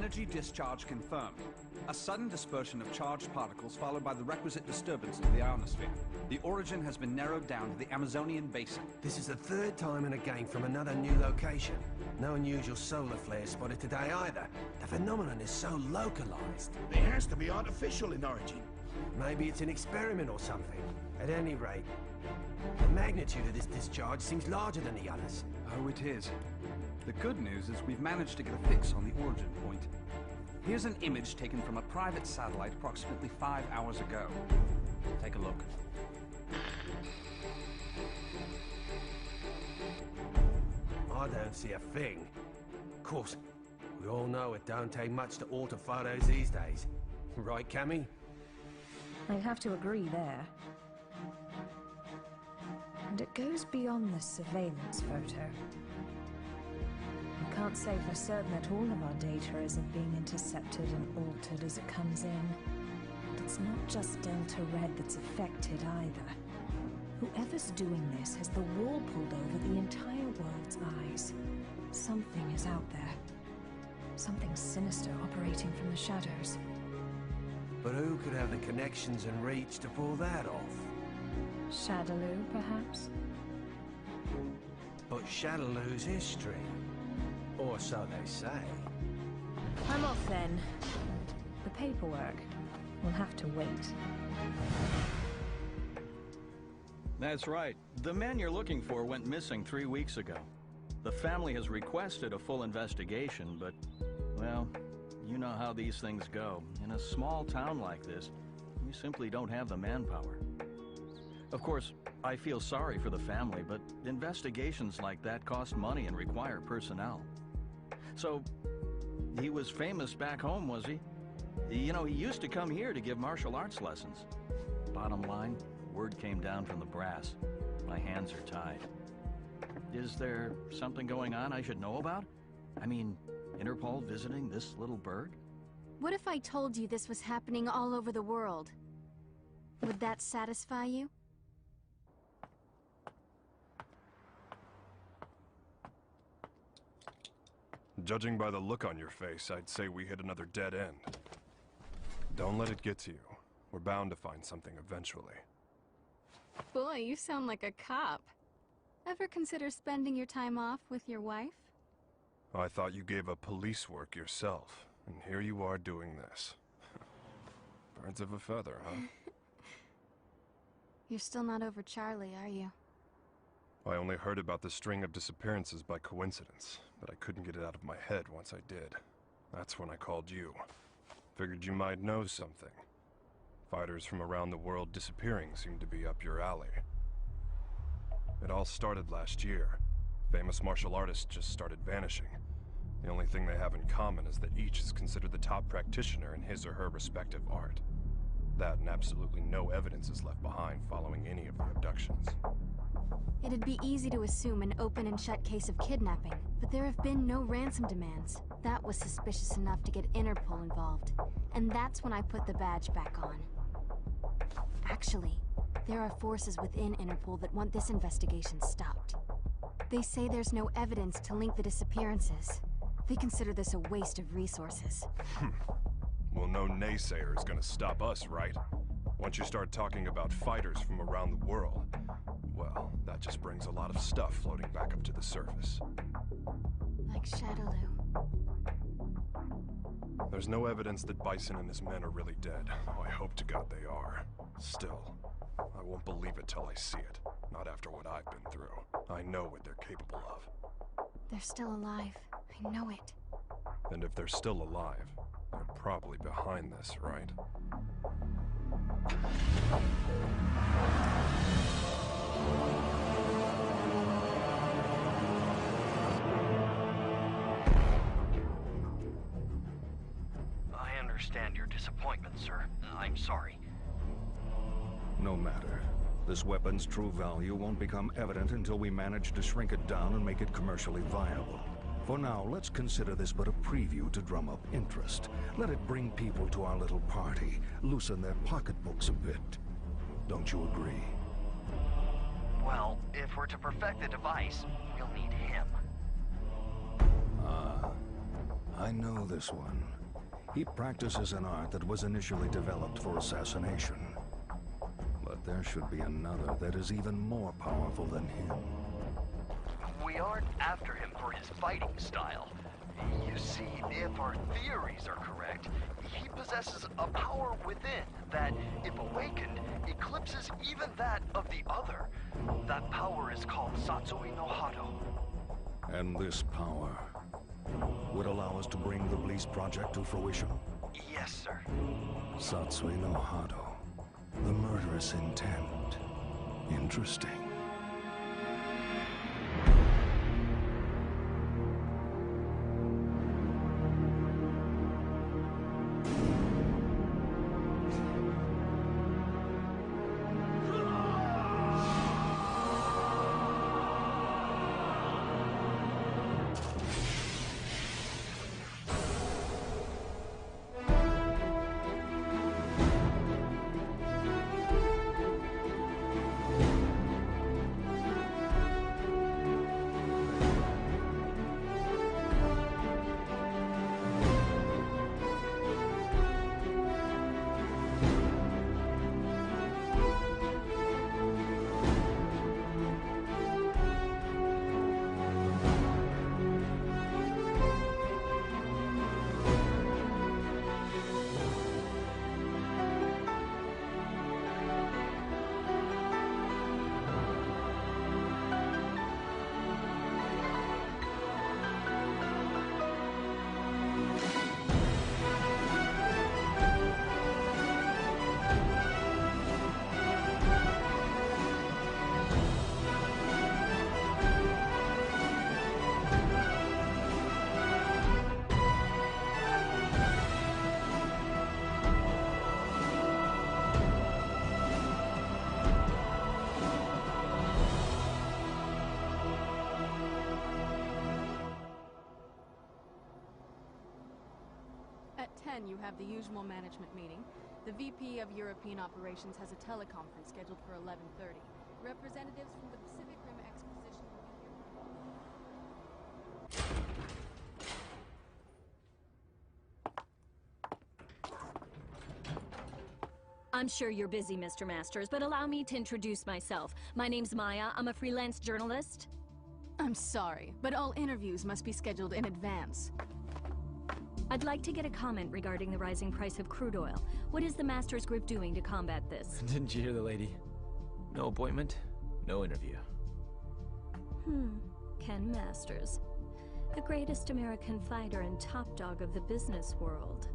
Energy discharge confirmed. A sudden dispersion of charged particles followed by the requisite disturbance of the ionosphere. The origin has been narrowed down to the Amazonian basin. This is the third time in a game from another new location. No unusual solar flares spotted today either. The phenomenon is so localized. It has to be artificial in origin. Maybe it's an experiment or something. At any rate, the magnitude of this discharge seems larger than the others. Oh, it is. The good news is we've managed to get a fix on the origin point. Here's an image taken from a private satellite approximately 5 hours ago. Take a look. I don't see a thing. Of course, we all know it don't take much to alter photos these days. Right, Cammy? I'd have to agree there. And it goes beyond the surveillance photo. We can't say for certain that all of our data isn't being intercepted and altered as it comes in. But it's not just Delta Red that's affected either. Whoever's doing this has the wool pulled over the entire world's eyes. Something is out there. Something sinister operating from the shadows. But who could have the connections and reach to pull that off? Shadaloo, perhaps? But Shadaloo's history. Or so they say. I'm off then. The paperwork will have to wait. That's right. The man you're looking for went missing 3 weeks ago. The family has requested a full investigation, but, well, you know how these things go. In a small town like this, we simply don't have the manpower. Of course, I feel sorry for the family, but investigations like that cost money and require personnel. So, he was famous back home, was he? You know, he used to come here to give martial arts lessons. Bottom line, word came down from the brass. My hands are tied. Is there something going on I should know about? I mean, Interpol visiting this little bird? What if I told you this was happening all over the world? Would that satisfy you? Judging by the look on your face, I'd say we hit another dead end. Don't let it get to you. We're bound to find something eventually. Boy, you sound like a cop. Ever consider spending your time off with your wife? I thought you gave up police work yourself, and here you are doing this. Birds of a feather, huh? You're still not over Charlie, are you? I only heard about the string of disappearances by coincidence, but I couldn't get it out of my head once I did. That's when I called you. Figured you might know something. Fighters from around the world disappearing seemed to be up your alley. It all started last year. Famous martial artists just started vanishing. The only thing they have in common is that each is considered the top practitioner in his or her respective art. That and absolutely no evidence is left behind following any of the abductions. It'd be easy to assume an open and shut case of kidnapping, but there have been no ransom demands. That was suspicious enough to get Interpol involved, and that's when I put the badge back on. Actually, there are forces within Interpol that want this investigation stopped. They say there's no evidence to link the disappearances. They consider this a waste of resources. Well, no naysayer is gonna stop us, right? Once you start talking about fighters from around the world, well, that just brings a lot of stuff floating back up to the surface. Like Shadaloo. There's no evidence that Bison and his men are really dead, though I hope to God they are. Still, I won't believe it till I see it. Not after what I've been through. I know what they're capable of. They're still alive. I know it. And if they're still alive, they're probably behind this, right? I understand your disappointment, sir. I'm sorry. No matter. This weapon's true value won't become evident until we manage to shrink it down and make it commercially viable. For now, let's consider this but a preview to drum up interest. Let it bring people to our little party, loosen their pocketbooks a bit. Don't you agree? Well, if we're to perfect the device, we'll need him. Ah, I know this one. He practices an art that was initially developed for assassination. But there should be another that is even more powerful than him. We aren't after him for his fighting style. You see, if our theories are correct, he possesses a power within that, if awakened, eclipses even that of the other. That power is called Satsui no Hado. And this power would allow us to bring the Bliss Project to fruition? Yes, sir. Satsui no Hado. The murderous intent. Interesting. At 10, you have the usual management meeting. The VP of European Operations has a teleconference scheduled for 11:30. Representatives from the Pacific Rim Exposition will be here. I'm sure you're busy, Mr. Masters, but allow me to introduce myself. My name's Maya. I'm a freelance journalist. I'm sorry, but all interviews must be scheduled in advance. I'd like to get a comment regarding the rising price of crude oil. What is the Masters Group doing to combat this? Didn't you hear the lady? No appointment, no interview. Ken Masters. The greatest American fighter and top dog of the business world.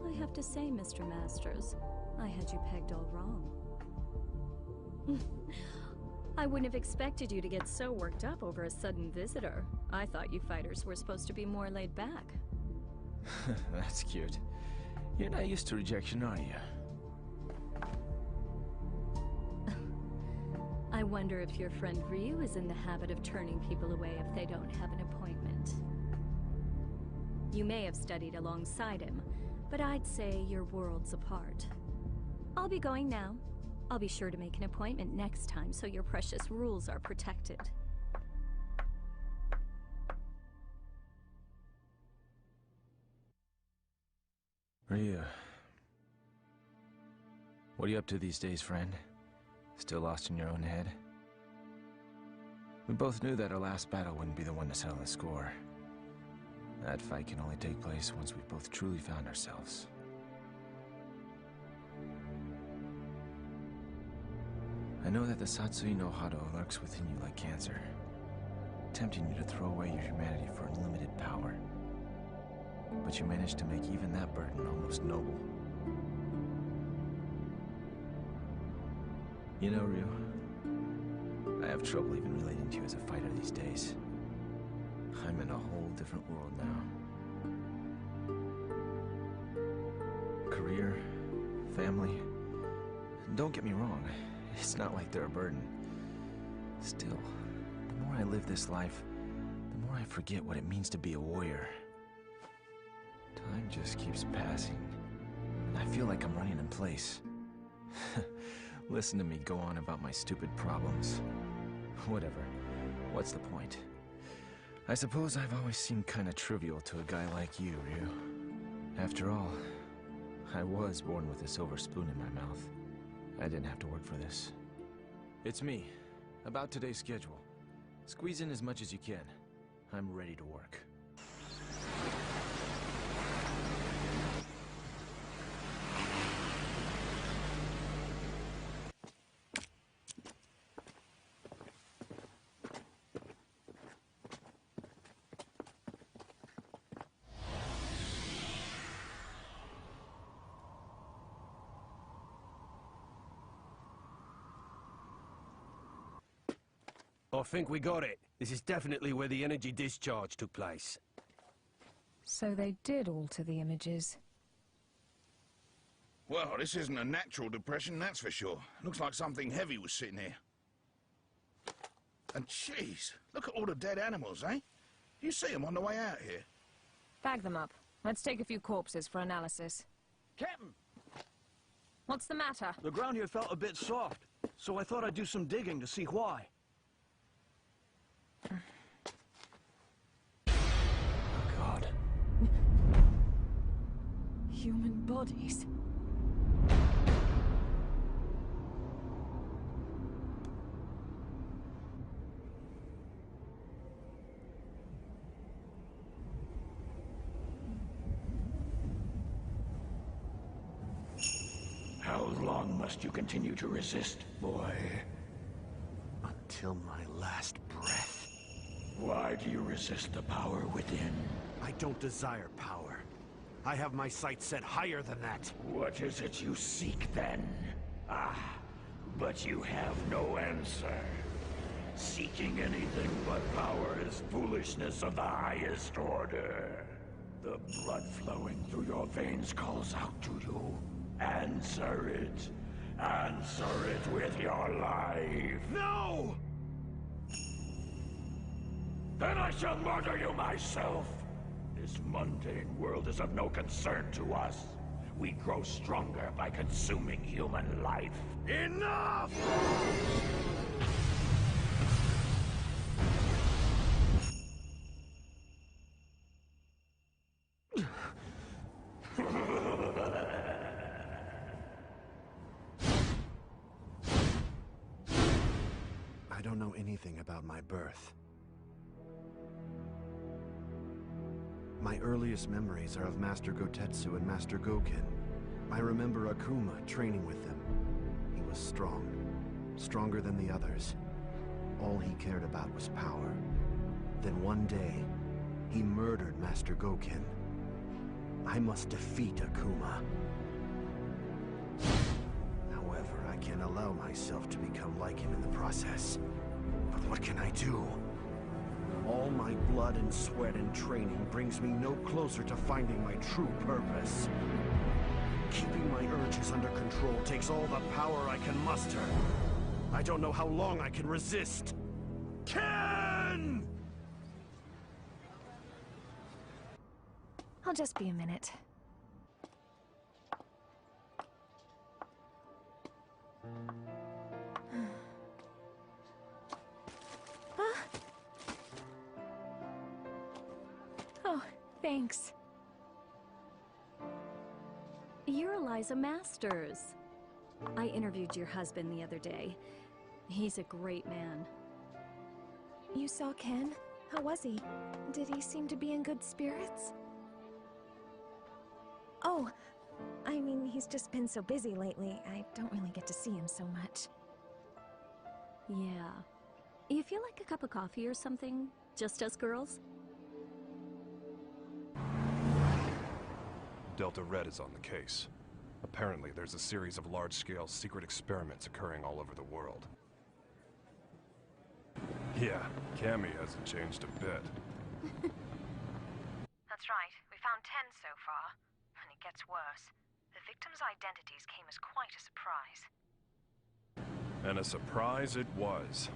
I have to say, Mr. Masters, I had you pegged all wrong. I wouldn't have expected you to get so worked up over a sudden visitor. I thought you fighters were supposed to be more laid back. That's cute. You're not used to rejection, are you? I wonder if your friend Ryu is in the habit of turning people away if they don't have an appointment. You may have studied alongside him, but I'd say you're worlds apart. I'll be going now. I'll be sure to make an appointment next time so your precious rules are protected. Ryu. What are you up to these days, friend? Still lost in your own head? We both knew that our last battle wouldn't be the one to settle the score. That fight can only take place once we've both truly found ourselves. I know that the Satsui no Hado lurks within you like cancer, tempting you to throw away your humanity for unlimited power. But you managed to make even that burden almost noble. You know, Ryu, I have trouble even relating to you as a fighter these days. I'm in a whole different world now. Career, family. Don't get me wrong, it's not like they're a burden. Still, the more I live this life, the more I forget what it means to be a warrior. Time just keeps passing, and I feel like I'm running in place. Listen to me go on about my stupid problems. Whatever. What's the point? I suppose I've always seemed kinda trivial to a guy like you, Ryu. After all, I was born with a silver spoon in my mouth. I didn't have to work for this. It's me. About today's schedule. Squeeze in as much as you can. I'm ready to work. I think we got it. This is definitely where the energy discharge took place. So they did alter the images. Well, this isn't a natural depression, that's for sure. Looks like something heavy was sitting here. And jeez, look at all the dead animals, eh? You see them on the way out here. Bag them up. Let's take a few corpses for analysis. Captain! What's the matter? The ground here felt a bit soft, so I thought I'd do some digging to see why. Oh, God. Human bodies. How long must you continue to resist, boy? Until my last breath. Why do you resist the power within? I don't desire power. I have my sights set higher than that. What is it you seek, then? Ah, but you have no answer. Seeking anything but power is foolishness of the highest order. The blood flowing through your veins calls out to you. Answer it. Answer it with your life. No! Then I shall murder you myself. This mundane world is of no concern to us. We grow stronger by consuming human life. Enough! I don't know anything about my birth. My earliest memories are of Master Gotetsu and Master Goken. I remember Akuma training with them. He was strong, stronger than the others. All he cared about was power. Then one day, he murdered Master Goken. I must defeat Akuma. However, I can't allow myself to become like him in the process. But what can I do? All my blood and sweat and training brings me no closer to finding my true purpose. Keeping my urges under control takes all the power I can muster. I don't know how long I can resist. Ken! I'll just be a minute. Oh, thanks. You're Eliza Masters. I interviewed your husband the other day. He's a great man. You saw Ken? How was he? Did he seem to be in good spirits? Oh, I mean, he's just been so busy lately. I don't really get to see him so much. Yeah. You feel like a cup of coffee or something? Just us girls? Delta Red is on the case. Apparently, there's a series of large-scale secret experiments occurring all over the world. Yeah, Cammy hasn't changed a bit. That's right. We found 10 so far. And it gets worse. The victims' identities came as quite a surprise. And a surprise it was.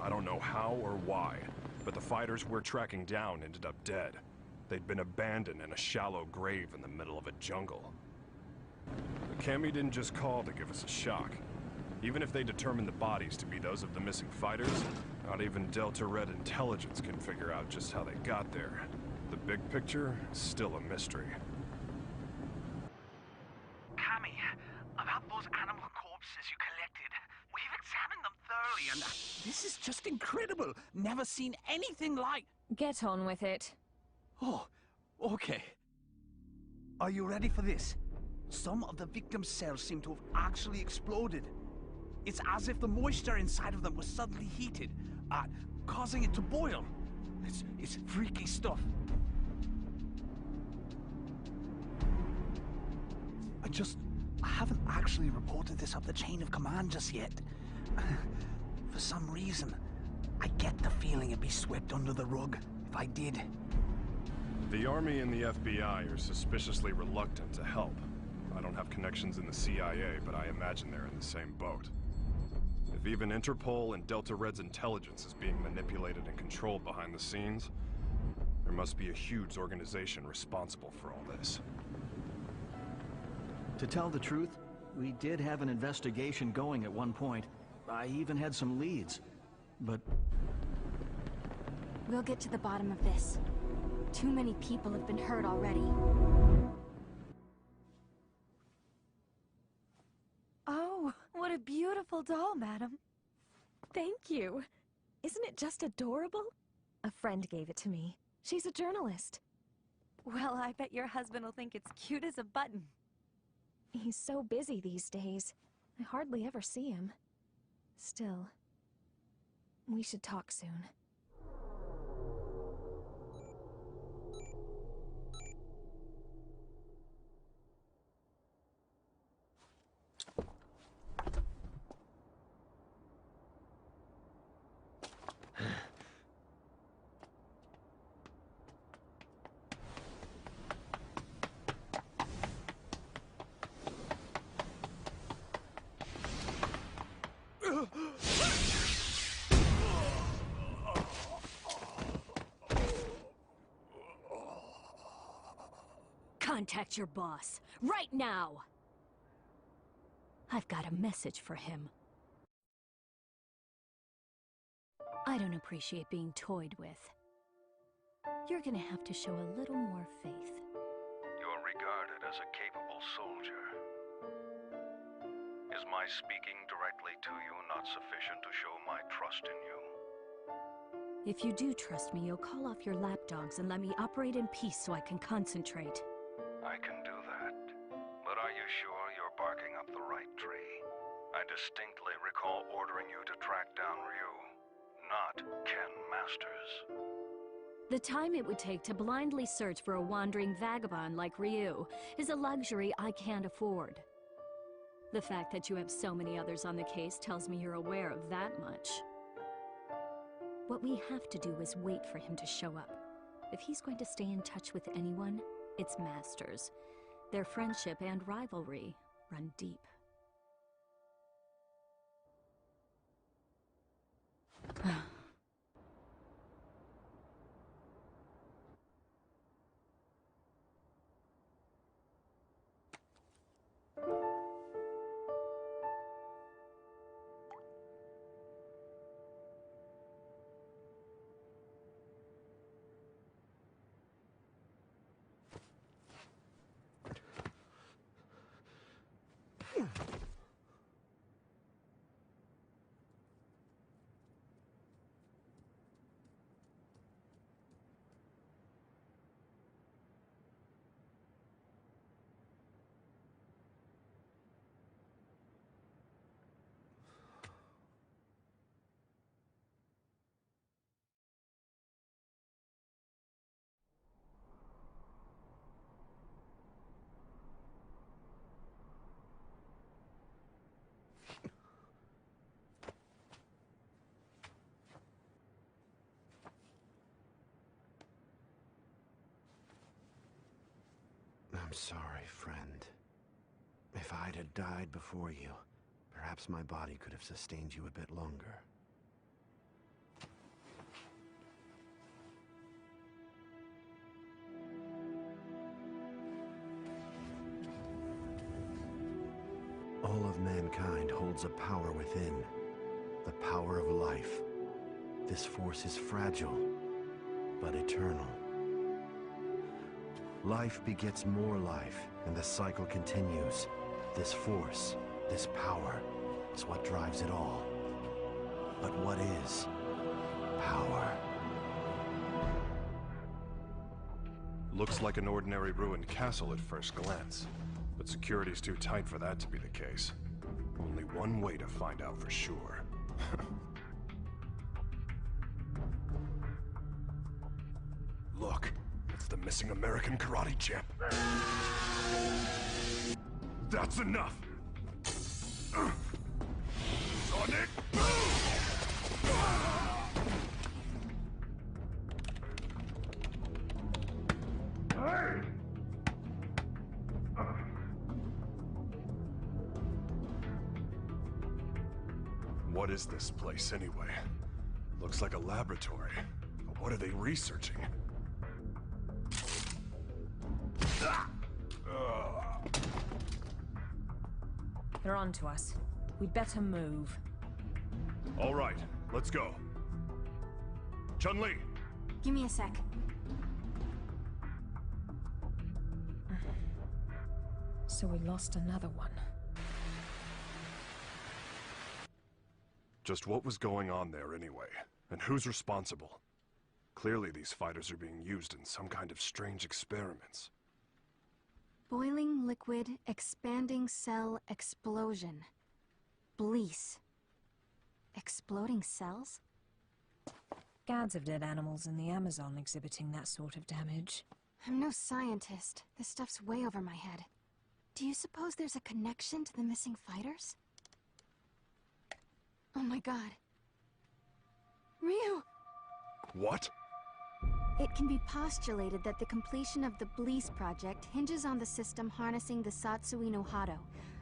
I don't know how or why, but the fighters we're tracking down ended up dead. They'd been abandoned in a shallow grave in the middle of a jungle. Cammy didn't just call to give us a shock. Even if they determine the bodies to be those of the missing fighters, not even Delta Red intelligence can figure out just how they got there. The big picture is still a mystery. just incredible. Never seen anything like... Get on with it. Oh, okay. Are you ready for this? Some of the victims' cells seem to have actually exploded. It's as if the moisture inside of them was suddenly heated, causing it to boil. It's freaky stuff. I haven't actually reported this up the chain of command just yet. For some reason, I get the feeling it'd be swept under the rug if I did. The Army and the FBI are suspiciously reluctant to help. I don't have connections in the CIA, but I imagine they're in the same boat. If even Interpol and Delta Red's intelligence is being manipulated and controlled behind the scenes, there must be a huge organization responsible for all this. To tell the truth, we did have an investigation going at one point. I even had some leads, but... We'll get to the bottom of this. Too many people have been hurt already. Oh, what a beautiful doll, madam. Thank you. Isn't it just adorable? A friend gave it to me. She's a journalist. Well, I bet your husband will think it's cute as a button. He's so busy these days. I hardly ever see him. Still, we should talk soon. Contact your boss, right now! I've got a message for him. I don't appreciate being toyed with. You're gonna have to show a little more faith. You're regarded as a capable soldier. Is my speaking directly to you not sufficient to show my trust in you? If you do trust me, you'll call off your lapdogs and let me operate in peace so I can concentrate. I can do that. But are you sure you're barking up the right tree? I distinctly recall ordering you to track down Ryu, not Ken Masters. The time it would take to blindly search for a wandering vagabond like Ryu is a luxury I can't afford. The fact that you have so many others on the case tells me you're aware of that much. What we have to do is wait for him to show up. If he's going to stay in touch with anyone, it's Masters. Their friendship and rivalry run deep. I'm sorry, friend. If I'd had died before you, perhaps my body could have sustained you a bit longer. All of mankind holds a power within, the power of life. This force is fragile, but eternal. Life begets more life, and the cycle continues. This force, this power, is what drives it all. But what is? Power. Looks like an ordinary ruined castle at first glance, but security's too tight for that to be the case. Only one way to find out for sure. Look, it's the missing American karate champ. That's enough! Sonic Boom! Hey! What is this place, anyway? Looks like a laboratory. But what are they researching? They're on to us. We'd better move. All right, let's go. Chun-Li! Give me a sec. So we lost another one. Just what was going on there anyway? And who's responsible? Clearly these fighters are being used in some kind of strange experiments. Boiling liquid, expanding cell explosion. Blease. Exploding cells? Gads of dead animals in the Amazon exhibiting that sort of damage. I'm no scientist. This stuff's way over my head. Do you suppose there's a connection to the missing fighters? Oh my god. Ryu! What? It can be postulated that the completion of the Blease project hinges on the system harnessing the Satsui no Hado,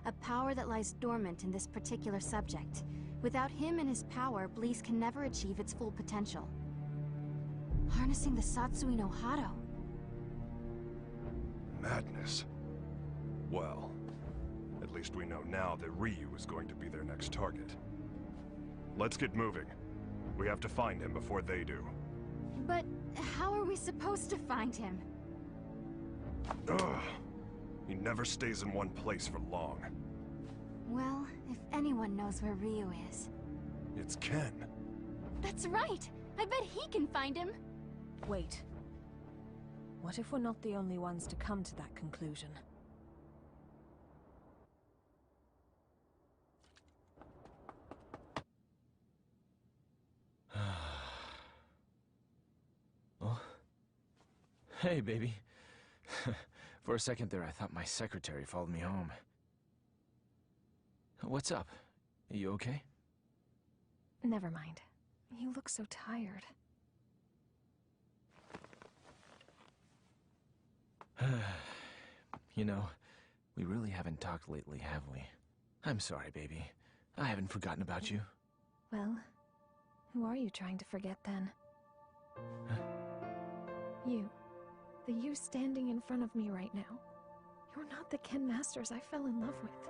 a power that lies dormant in this particular subject. Without him and his power, Blease can never achieve its full potential. Harnessing the Satsui no Hado. Madness. Well, at least we know now that Ryu is going to be their next target. Let's get moving. We have to find him before they do. But how are we supposed to find him? Ugh. He never stays in one place for long. Well, if anyone knows where Ryu is... It's Ken. That's right! I bet he can find him! Wait. What if we're not the only ones to come to that conclusion? Oh. Hey, baby. For a second there, I thought my secretary followed me home. What's up? Are you okay? Never mind. You look so tired. You know, we really haven't talked lately, have we? I'm sorry, baby. I haven't forgotten about you. Well, who are you trying to forget then? Huh? You. The you standing in front of me right now. You're not the Ken Masters I fell in love with.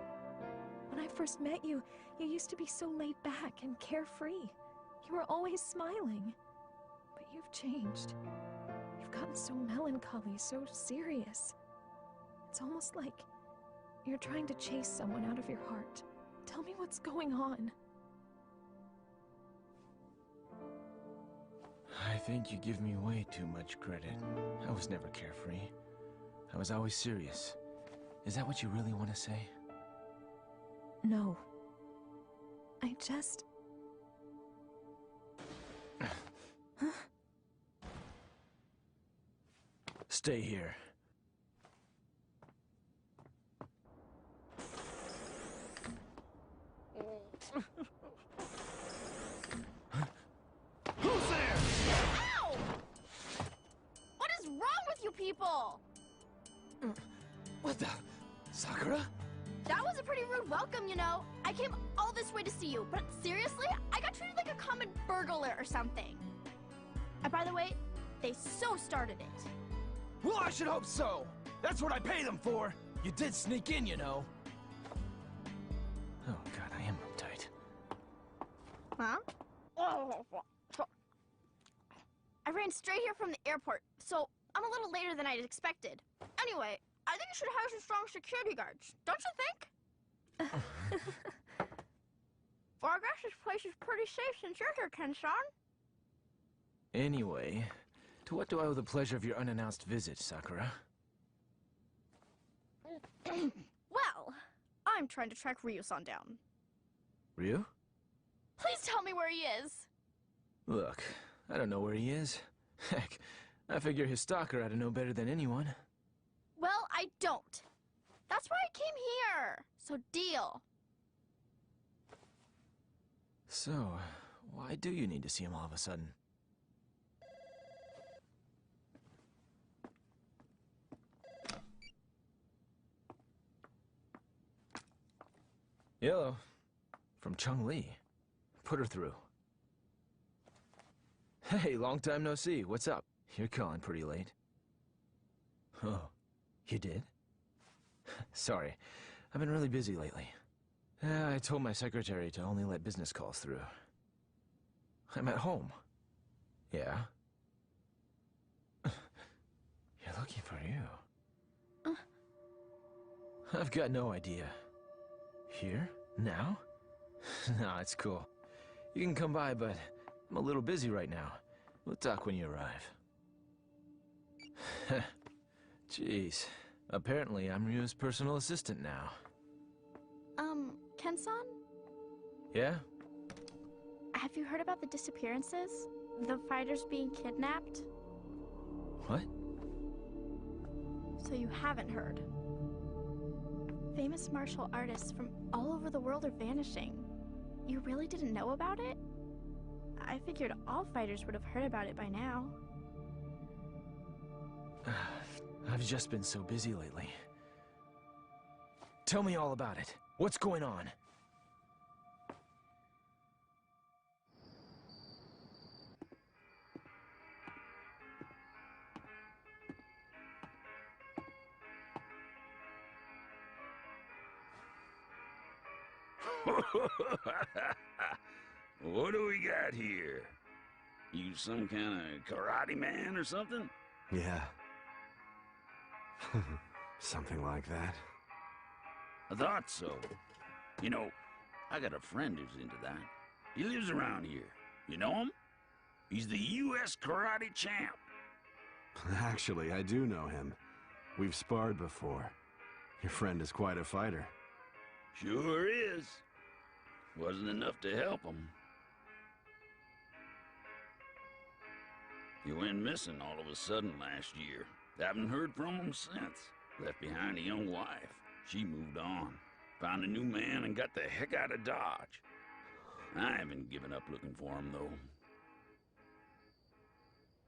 When I first met you, you used to be so laid back and carefree. You were always smiling. But you've changed. You've gotten so melancholy, so serious. It's almost like you're trying to chase someone out of your heart. Tell me what's going on. I think you give me way too much credit. I was never carefree. I was always serious. Is that what you really want to say? No. I just... Huh? Stay here. Who's there? Ow! What is wrong with you people? What the? Sakura? That was a pretty rude welcome, you know. I came all this way to see you, but seriously, I got treated like a common burglar or something. And by the way, they so started it. Well, I should hope so. That's what I pay them for. You did sneak in, you know. Oh god, I am uptight. Huh? I ran straight here from the airport, so I'm a little later than I'd expected. Anyway, I think you should hire some strong security guards, don't you think? Well, I guess this place is pretty safe since you're here, Ken-san. Anyway, to what do I owe the pleasure of your unannounced visit, Sakura? Well, I'm trying to track Ryu-san down. Ryu? Please tell me where he is! Look, I don't know where he is. Heck, I figure his stalker ought to know better than anyone. Well, I don't. That's why I came here. So deal. So, why do you need to see him all of a sudden? Hello. From Chun-Li. Put her through. Hey, long time no see. What's up? You're calling pretty late. Oh, you did? Sorry, I've been really busy lately. I told my secretary to only let business calls through. I'm at home. Yeah? You're looking for you. I've got no idea. Here? Now? No, it's cool. You can come by, but I'm a little busy right now. We'll talk when you arrive. Jeez. Apparently, I'm Ryu's personal assistant now. Ken-san? Yeah? Have you heard about the disappearances? The fighters being kidnapped? What? So you haven't heard. Famous martial artists from all over the world are vanishing. You really didn't know about it? I figured all fighters would have heard about it by now. I've just been so busy lately. Tell me all about it. What's going on? What do we got here? You some kind of karate man or something? Yeah. Something like that. I thought so. You know, I got a friend who's into that. He lives around here. You know him? He's the U.S. karate champ. Actually, I do know him. We've sparred before. Your friend is quite a fighter. Sure is. Wasn't enough to help him. He went missing all of a sudden last year. Haven't heard from him since. Left behind a young wife. She moved on. Found a new man and got the heck out of Dodge. I haven't given up looking for him, though.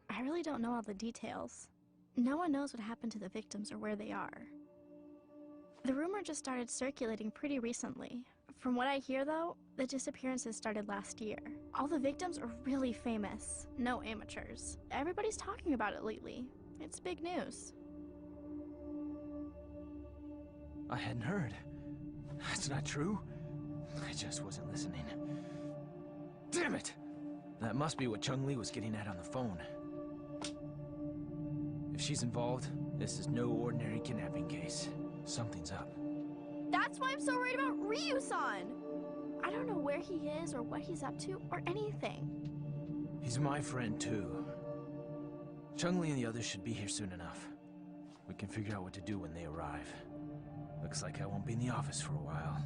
I really don't know all the details. No one knows what happened to the victims or where they are. The rumor just started circulating pretty recently. From what I hear, though, the disappearances started last year. All the victims are really famous. No amateurs. Everybody's talking about it lately. It's big news. I hadn't heard. That's not true. I just wasn't listening. Damn it! That must be what Chun-Li was getting at on the phone. If she's involved, this is no ordinary kidnapping case. Something's up. That's why I'm so worried about Ryu-san! I don't know where he is or what he's up to or anything. He's my friend, too. Chun-Li and the others should be here soon enough. We can figure out what to do when they arrive. Looks like I won't be in the office for a while.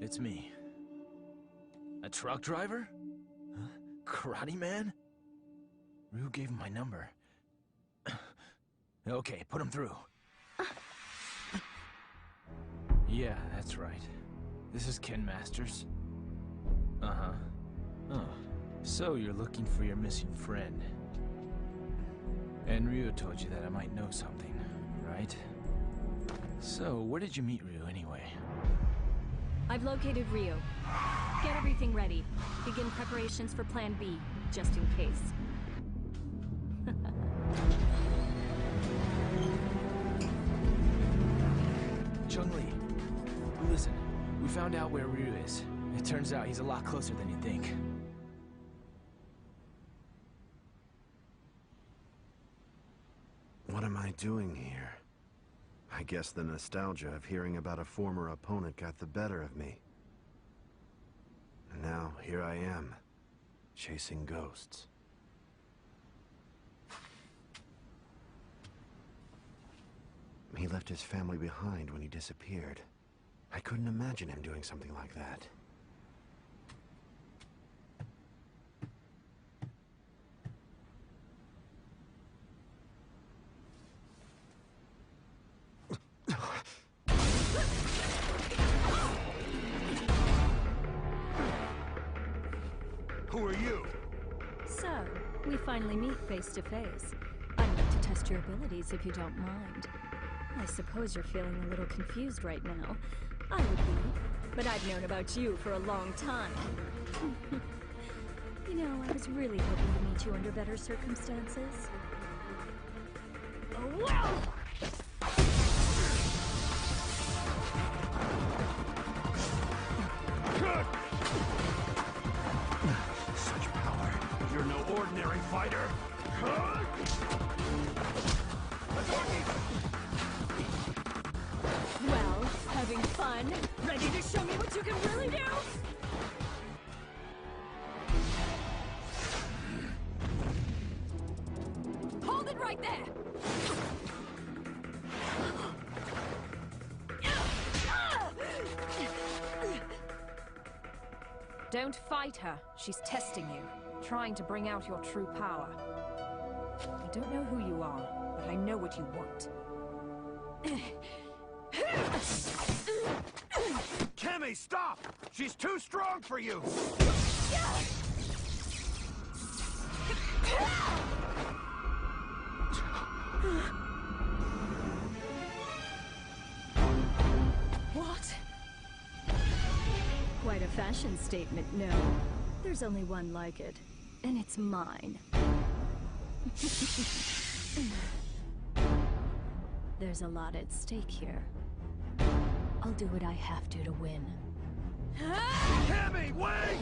It's me. A truck driver? Huh? Karate man? Ryu gave him my number. Okay, put him through. Yeah, that's right. This is Ken Masters. Uh-huh. Oh, so you're looking for your missing friend. And Ryu told you that I might know something, right? So, where did you meet Ryu anyway? I've located Ryu. Get everything ready. Begin preparations for Plan B, just in case. Chun-Li, listen. We found out where Ryu is. It turns out he's a lot closer than you think. What am I doing here? I guess the nostalgia of hearing about a former opponent got the better of me. And now, here I am, chasing ghosts. He left his family behind when he disappeared. I couldn't imagine him doing something like that. Who are you? So, we finally meet face to face. I'd like to test your abilities if you don't mind. I suppose you're feeling a little confused right now. I would be, but I've known about you for a long time. You know, I was really hoping to meet you under better circumstances. Oh, wow! Such power. You're no ordinary fighter. Well, having fun? Ready to show me what you can really do? Hold it right there! Don't fight her. She's testing you, trying to bring out your true power. I don't know who you are, but I know what you want. Cammy, stop! She's too strong for you! What? Quite a fashion statement, no. There's only one like it, and it's mine. There's a lot at stake here. I'll do what I have to win. Cammy, wait!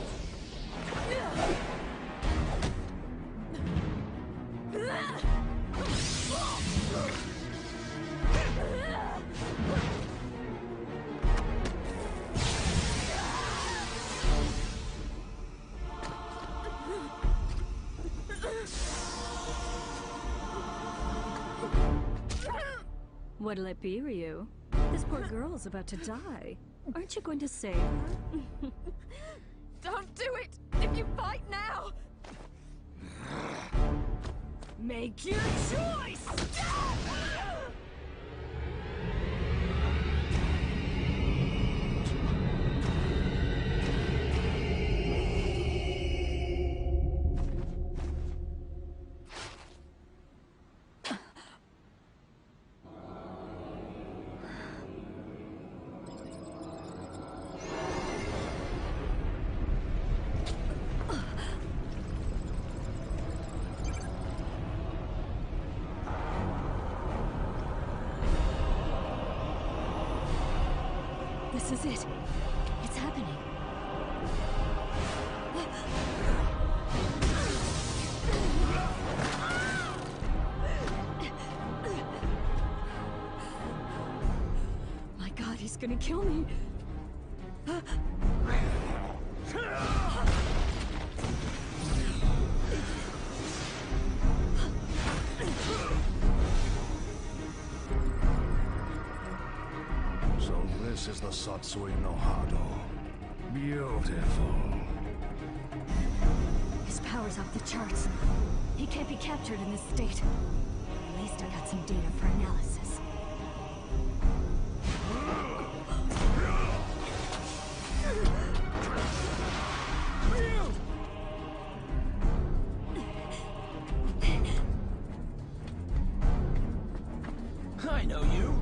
What'll it be, Ryu? This poor girl's about to die. Aren't you going to save her? Don't do it! If you fight now! Make your choice! This is it. It's happening. My God, he's gonna kill me. So this is the Satsui no Hado. Beautiful. His power's off the charts. He can't be captured in this state. At least I got some data for analysis. I know you.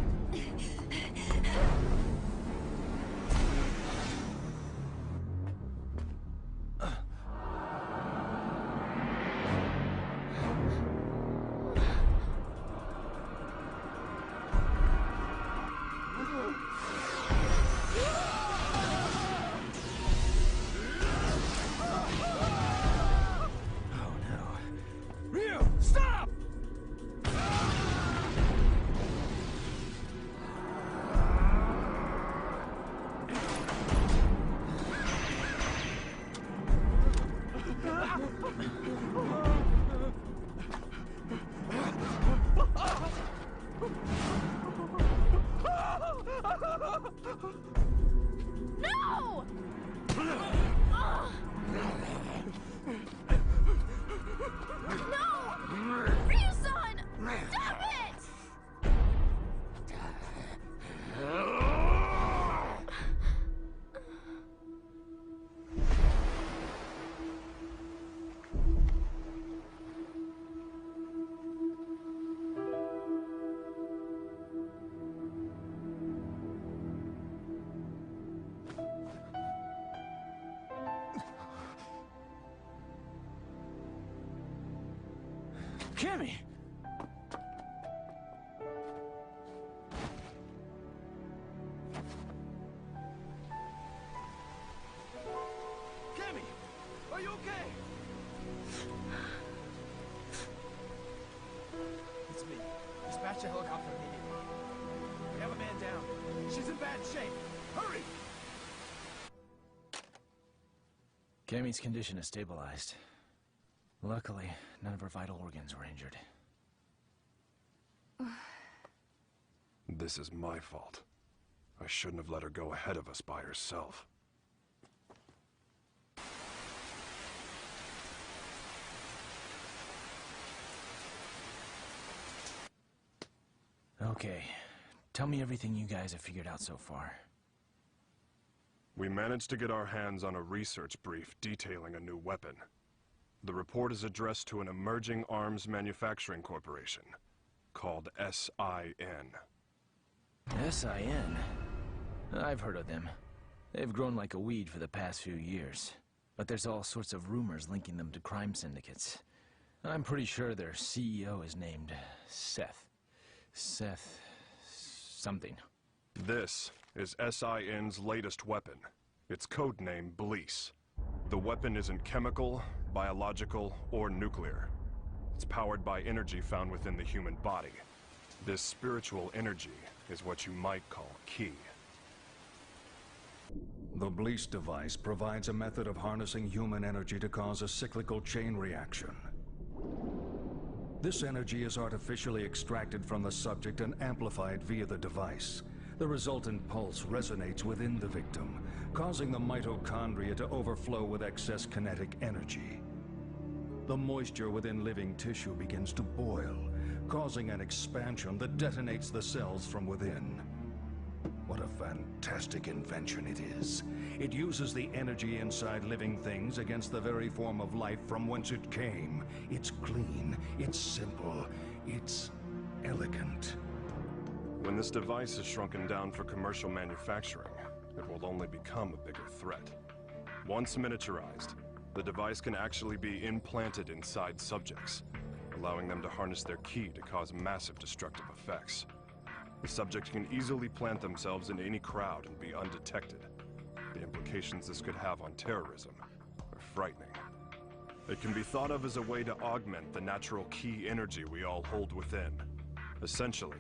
No! No! Ryu-san! Stop it! Cammy! Cammy! Are you okay? It's me. Dispatch a helicopter immediately. We have a man down. She's in bad shape. Hurry! Cammy's condition is stabilized. Luckily, none of her vital organs were injured. This is my fault. I shouldn't have let her go ahead of us by herself. Okay. Tell me everything you guys have figured out so far. We managed to get our hands on a research brief detailing a new weapon. The report is addressed to an emerging arms manufacturing corporation called SIN. SIN? I've heard of them. They've grown like a weed for the past few years. But there's all sorts of rumors linking them to crime syndicates. I'm pretty sure their CEO is named Seth. Seth... something. This is SIN's latest weapon. Its codename Bleece. The weapon isn't chemical, biological, or nuclear. It's powered by energy found within the human body. This spiritual energy is what you might call ki. The Bleece device provides a method of harnessing human energy to cause a cyclical chain reaction. This energy is artificially extracted from the subject and amplified via the device. The resultant pulse resonates within the victim, causing the mitochondria to overflow with excess kinetic energy. The moisture within living tissue begins to boil, causing an expansion that detonates the cells from within. What a fantastic invention it is. It uses the energy inside living things against the very form of life from whence it came. It's clean, it's simple, it's elegant. When this device is shrunken down for commercial manufacturing, it will only become a bigger threat. Once miniaturized, the device can actually be implanted inside subjects, allowing them to harness their ki to cause massive destructive effects. The subject can easily plant themselves in any crowd and be undetected. The implications this could have on terrorism are frightening. It can be thought of as a way to augment the natural ki energy we all hold within. Essentially,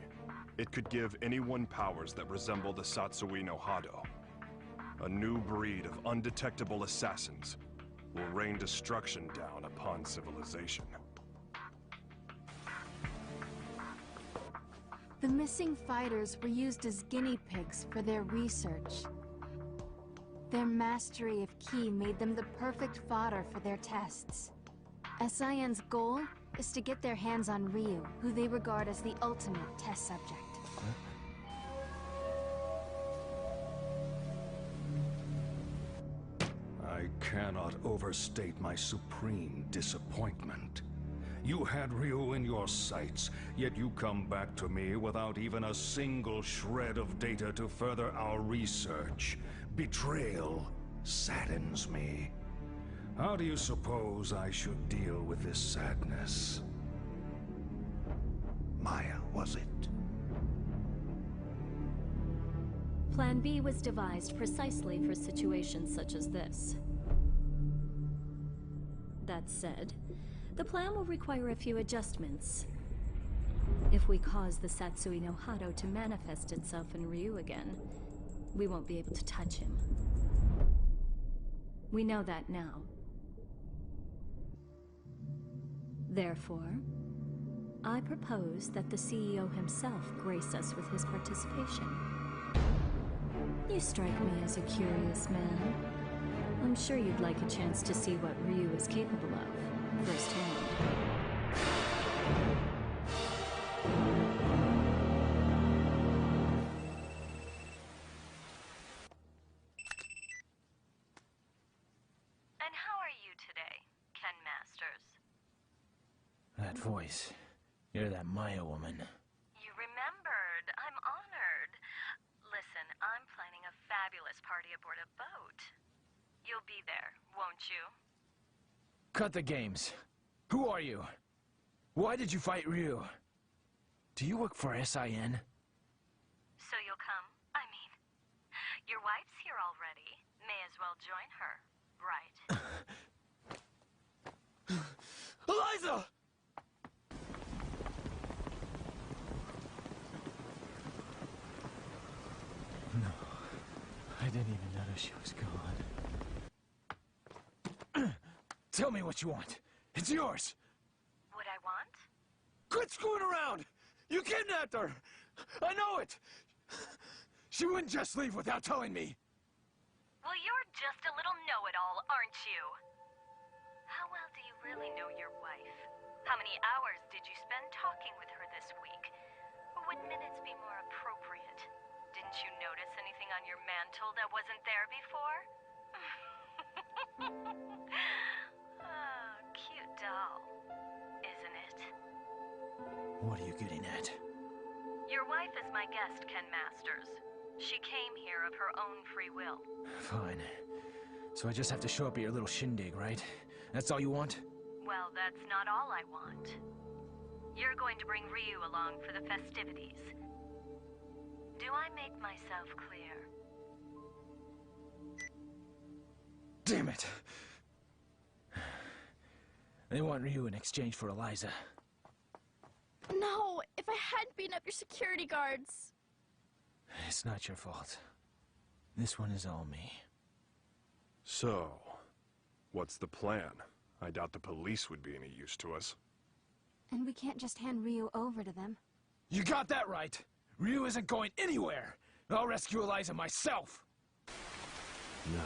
it could give anyone powers that resemble the Satsui no Hado. A new breed of undetectable assassins will rain destruction down upon civilization. The missing fighters were used as guinea pigs for their research. Their mastery of ki made them the perfect fodder for their tests. SIN's goal is to get their hands on Ryu, who they regard as the ultimate test subject. I cannot overstate my supreme disappointment. You had Ryu in your sights, yet you come back to me without even a single shred of data to further our research. Betrayal saddens me. How do you suppose I should deal with this sadness? Maya, was it? Plan B was devised precisely for situations such as this. That said, the plan will require a few adjustments. If we cause the Satsui no Hado to manifest itself in Ryu again, we won't be able to touch him. We know that now. Therefore, I propose that the CEO himself grace us with his participation. You strike me as a curious man. I'm sure you'd like a chance to see what Ryu is capable of, firsthand. And how are you today, Ken Masters? That voice. You're that Maya woman. You remembered. I'm honored. Listen, I'm planning a fabulous party aboard a boat. You'll be there, won't you? Cut the games. Who are you? Why did you fight Ryu? Do you work for SIN? So you'll come? I mean, your wife's here already. May as well join her, right? Eliza! No. I didn't even notice she was gone. Tell me what you want. It's yours! What I want? Quit screwing around! You kidnapped her! I know it! She wouldn't just leave without telling me. Well, you're just a little know-it-all, aren't you? How well do you really know your wife? How many hours did you spend talking with her this week? Would minutes be more appropriate? Didn't you notice anything on your mantle that wasn't there before? Oh, cute doll, isn't it? What are you getting at? Your wife is my guest, Ken Masters. She came here of her own free will. Fine. So I just have to show up at your little shindig, right? That's all you want? Well, that's not all I want. You're going to bring Ryu along for the festivities. Do I make myself clear? Damn it! They want Ryu in exchange for Eliza. No! If I hadn't beaten up your security guards! It's not your fault. This one is all me. So, what's the plan? I doubt the police would be any use to us. And we can't just hand Ryu over to them. You got that right! Ryu isn't going anywhere! I'll rescue Eliza myself! No.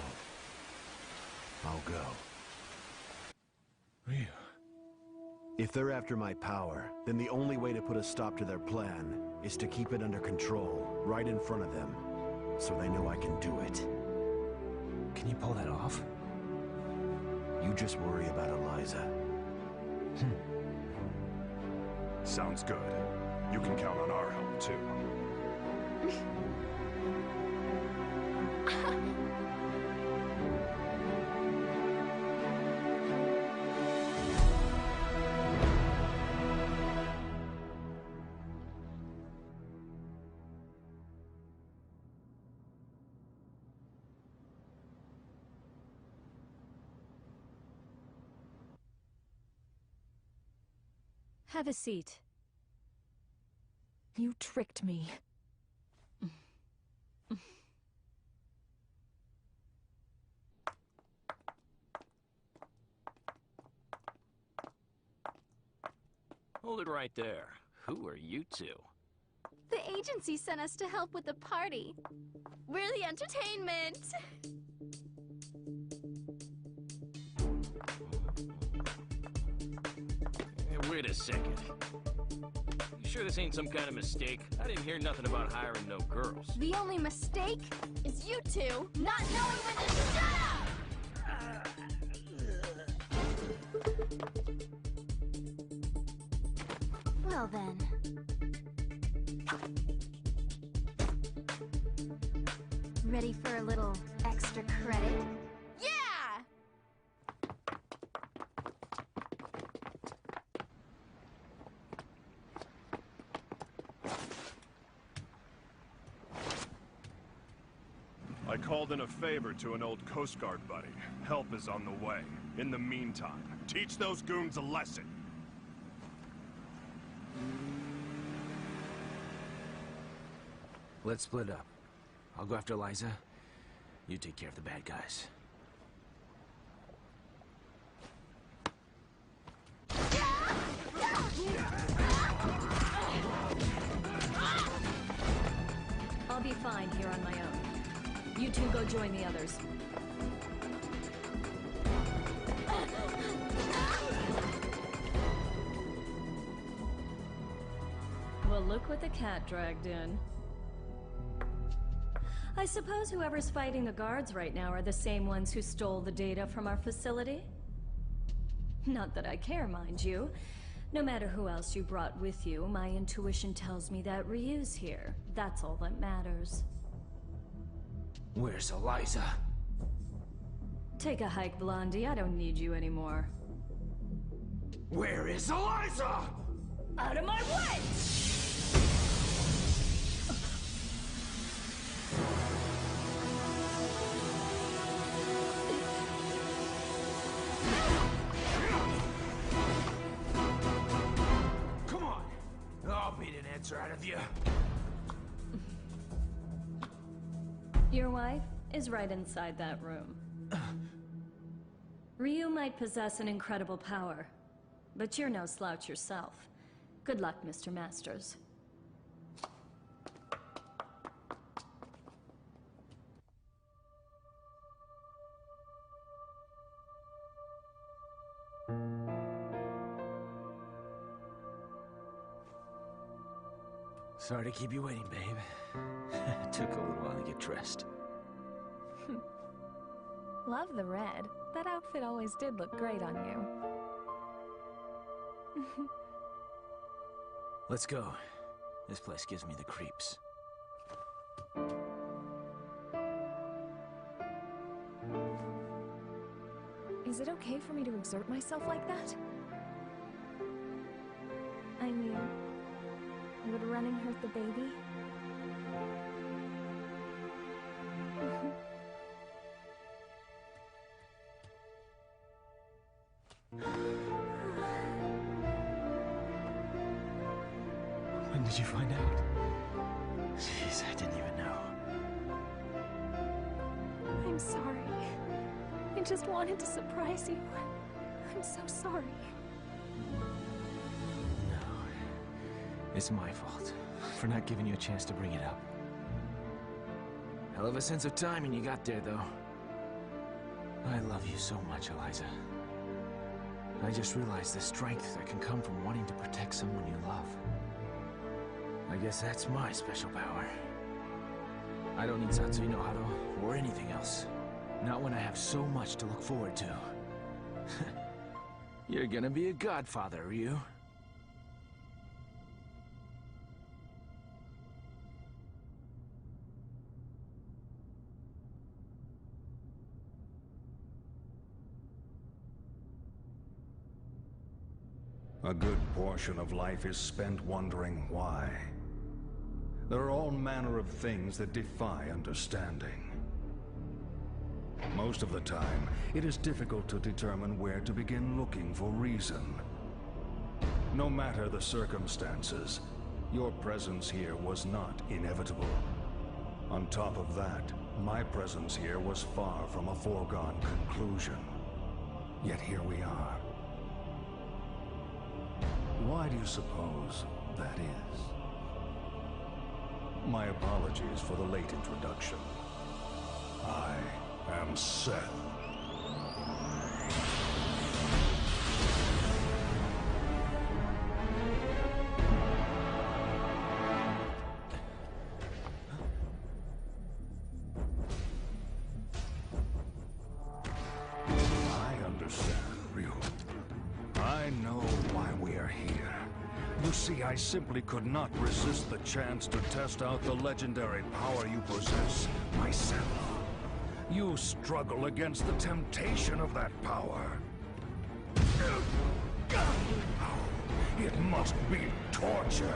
I'll go. Ryu. If they're after my power, then the only way to put a stop to their plan is to keep it under control, right in front of them, so they know I can do it. Can you pull that off? You just worry about Eliza. Sounds good. You can count on our help, too. Have a seat. You tricked me. Hold it right there. Who are you two? The agency sent us to help with the party. We're the entertainment. Hey, wait a second. You sure this ain't some kind of mistake? I didn't hear nothing about hiring no girls. The only mistake is you two not knowing when to shut up! Well then. Ready for a little extra credit? Yeah! I called in a favor to an old Coast Guard buddy. Help is on the way. In the meantime, teach those goons a lesson. Let's split up. I'll go after Eliza. You take care of the bad guys. Yeah! fine here on my own. You two go join the others. Well, look what the cat dragged in. I suppose whoever's fighting the guards right now are the same ones who stole the data from our facility? Not that I care, mind you. No matter who else you brought with you, my intuition tells me that Ryu's here. That's all that matters. Where's Eliza? Take a hike, Blondie. I don't need you anymore. Where is Eliza? Out of my way! Come on! I'll beat an answer out of you. Your wife is right inside that room. Ryu might possess an incredible power, but you're no slouch yourself. Good luck, Mr. Masters. Sorry to keep you waiting, babe. It took a little while to get dressed. Love the red. That outfit always did look great on you. Let's go. This place gives me the creeps. Is it okay for me to exert myself like that? I mean, would running hurt the baby? When did you find out? Jeez, I didn't even know. I'm sorry. I just wanted to surprise you. I'm so sorry. No. It's my fault for not giving you a chance to bring it up. Hell of a sense of timing you got there, though. I love you so much, Eliza. I just realized the strength that can come from wanting to protect someone you love. I guess that's my special power. I don't need Satsui no Hado or anything else. Not when I have so much to look forward to. You're gonna be a godfather, Ryu. A good portion of life is spent wondering why. There are all manner of things that defy understanding. Most of the time, it is difficult to determine where to begin looking for reason. No matter the circumstances, your presence here was not inevitable. On top of that, my presence here was far from a foregone conclusion. Yet here we are. Why do you suppose that is? My apologies for the late introduction. I am Seth. I understand, Ryu. I know why we are here. You see, I simply could not resist the chance to test out the legendary power you possess myself. You struggle against the temptation of that power. It must be torture.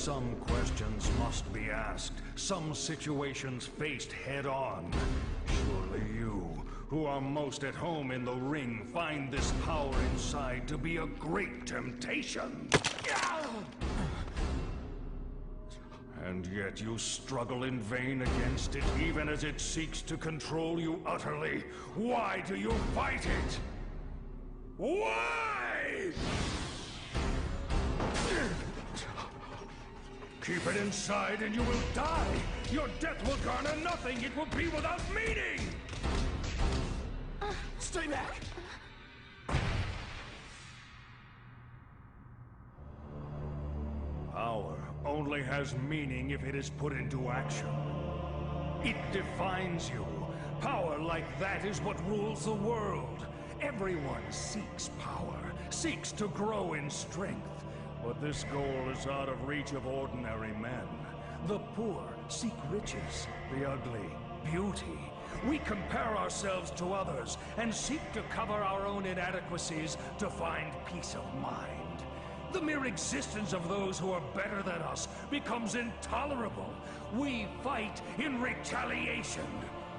Some questions must be asked, some situations faced head-on. Surely you, who are most at home in the ring, find this power inside to be a great temptation. And yet you struggle in vain against it, even as it seeks to control you utterly. Why do you fight it? Why? Keep it inside and you will die. Your death will garner nothing. It will be without meaning. Stay back! Power only has meaning if it is put into action. It defines you. Power like that is what rules the world. Everyone seeks power, seeks to grow in strength. But this goal is out of reach of ordinary men. The poor seek riches, the ugly, beauty. We compare ourselves to others and seek to cover our own inadequacies to find peace of mind. The mere existence of those who are better than us becomes intolerable. We fight in retaliation.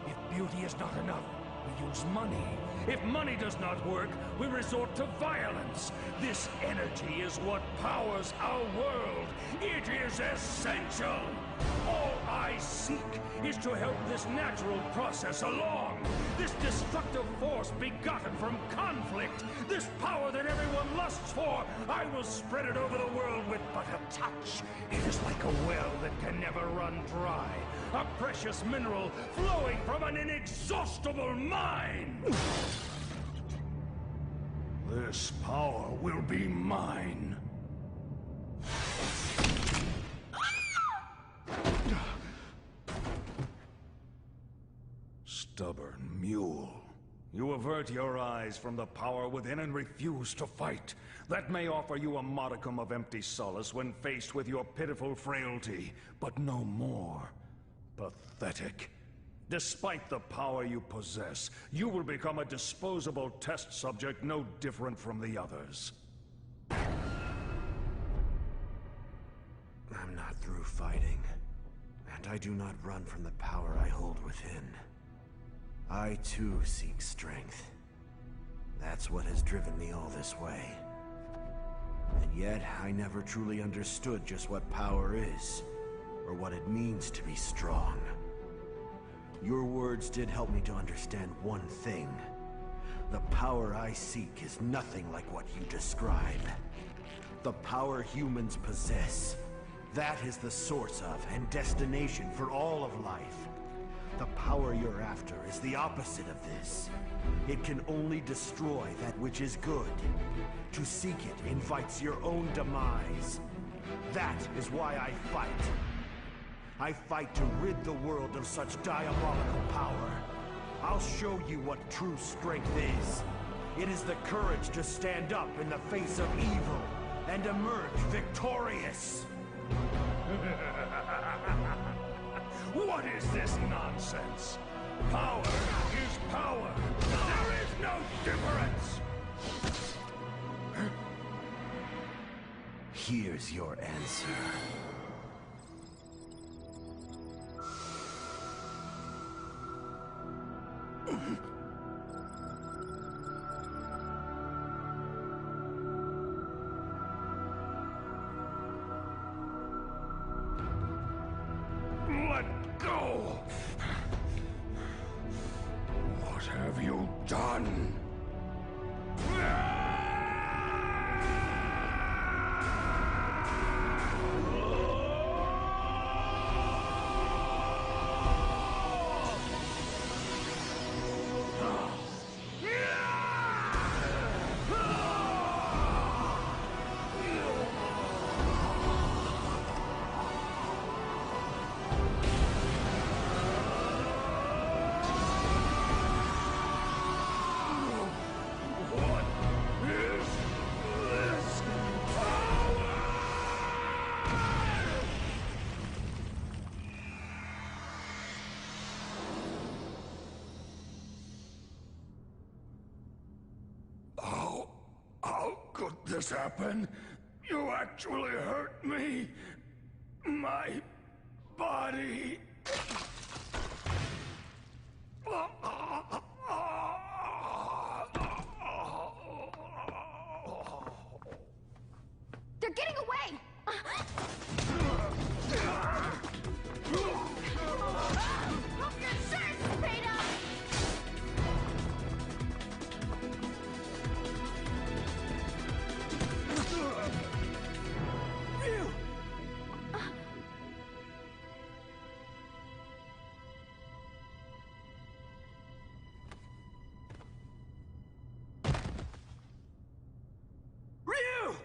If beauty is not enough, we use money. If money does not work, we resort to violence. This energy is what powers our world. It is essential. All I seek is to help this natural process along. This destructive force begotten from conflict. This power that everyone lusts for. I will spread it over the world with but a touch. It is like a well that can never run dry. A precious mineral flowing from an inexhaustible mine. This power will be mine. Stubborn mule. You avert your eyes from the power within and refuse to fight. That may offer you a modicum of empty solace when faced with your pitiful frailty, but no more. Pathetic. Despite the power you possess, you will become a disposable test subject no different from the others. I'm not through fighting, and I do not run from the power I hold within. I too seek strength. That's what has driven me all this way. And yet, I never truly understood just what power is, or what it means to be strong. Your words did help me to understand one thing. The power I seek is nothing like what you describe. The power humans possess. That is the source of and destination for all of life. The power you're after is the opposite of this. It can only destroy that which is good. To seek it invites your own demise. That is why I fight. I fight to rid the world of such diabolical power. I'll show you what true strength is. It is the courage to stand up in the face of evil and emerge victorious. What is this nonsense? Power is power. There is no difference. Here's your answer. Let go! What have you done? How could this happen? You actually hurt me? My body. They're getting away! Hope your insurance is paid up! Ryu! Ryu!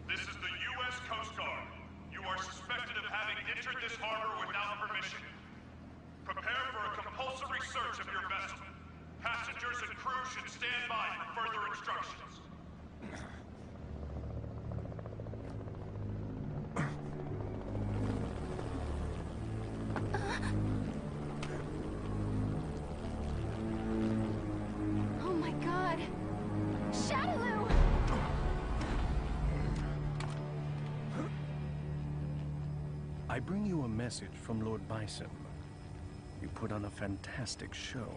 This is the U.S. Coast Guard. You are suspected of having entered this harbor without permission. Prepare for a compulsory search of your vessel. Passengers and crew should stand by for further instructions. Oh my god! Shadaloo! I bring you a message from Lord Bison. You put on a fantastic show.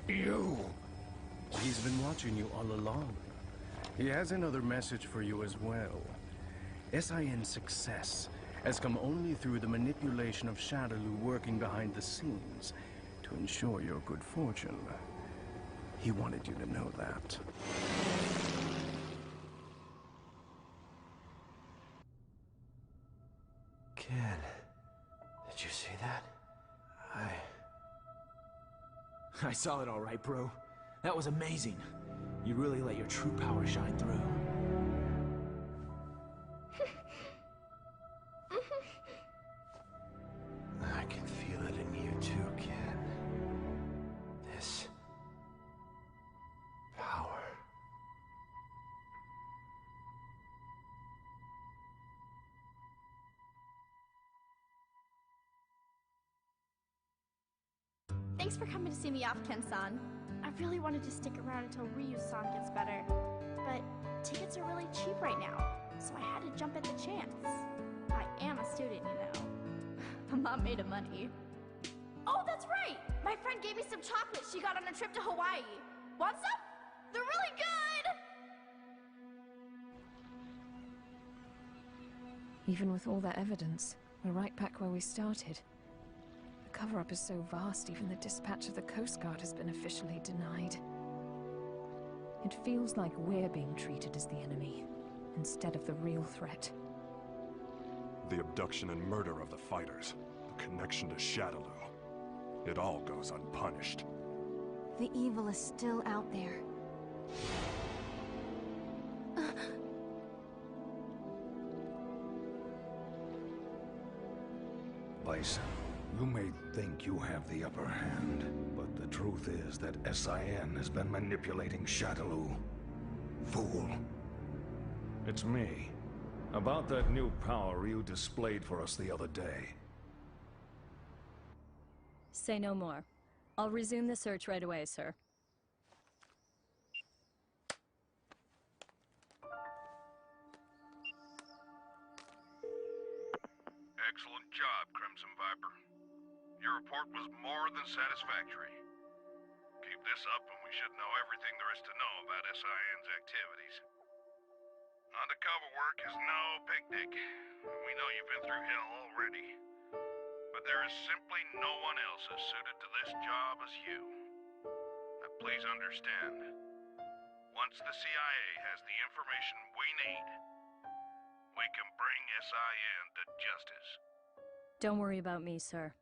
You? He's been watching you all along. He has another message for you as well. SIN's success has come only through the manipulation of Shadaloo working behind the scenes to ensure your good fortune. He wanted you to know that. Ken, did you see that? I saw it all right, bro. That was amazing. You really let your true power shine through. I can feel it in you too, Ken. This power. Thanks for coming to see me off, Ken-san. I really wanted to stick around until Ryu-san gets better, but tickets are really cheap right now, so I had to jump at the chance. I am a student, you know. I'm not made of money. Oh, that's right! My friend gave me some chocolates she got on a trip to Hawaii. Want some? They're really good! Even with all that evidence, we're right back where we started. The cover-up is so vast, even the dispatch of the Coast Guard has been officially denied. It feels like we're being treated as the enemy, instead of the real threat. The abduction and murder of the fighters, the connection to Shadaloo. It all goes unpunished. The evil is still out there. Bison, you may think you have the upper hand, but the truth is that SIN has been manipulating Shadaloo. Fool. It's me. About that new power you displayed for us the other day. Say no more. I'll resume the search right away, sir. Excellent job, Crimson Viper. Your report was more than satisfactory. Keep this up and we should know everything there is to know about SIN's activities. Undercover work is no picnic. We know you've been through hell already. But there is simply no one else as suited to this job as you. Now please understand, once the CIA has the information we need, we can bring SIN to justice. Don't worry about me, sir.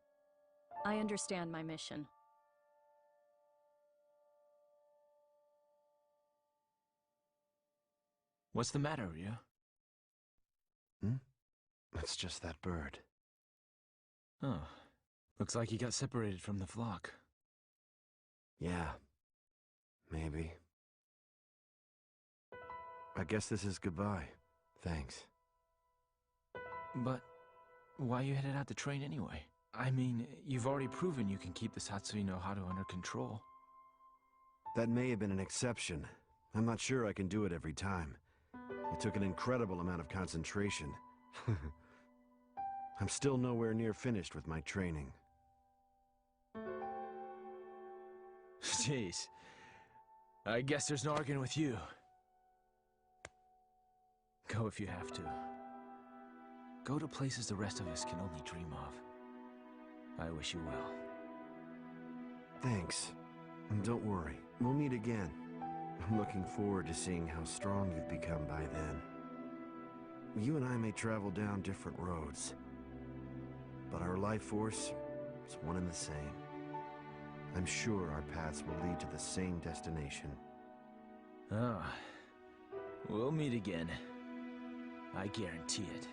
I understand my mission. What's the matter, Ryu? It's just that bird. Oh. Looks like he got separated from the flock. Yeah. Maybe. I guess this is goodbye. Thanks. But why you headed out to train anyway? I mean, you've already proven you can keep the Satsui no Haru under control. That may have been an exception. I'm not sure I can do it every time. It took an incredible amount of concentration. I'm still nowhere near finished with my training. Jeez. I guess there's no arguing with you. Go if you have to. Go to places the rest of us can only dream of. I wish you well. Thanks. And don't worry, we'll meet again. I'm looking forward to seeing how strong you've become by then. You and I may travel down different roads, but our life force is one and the same. I'm sure our paths will lead to the same destination. Oh, we'll meet again. I guarantee it.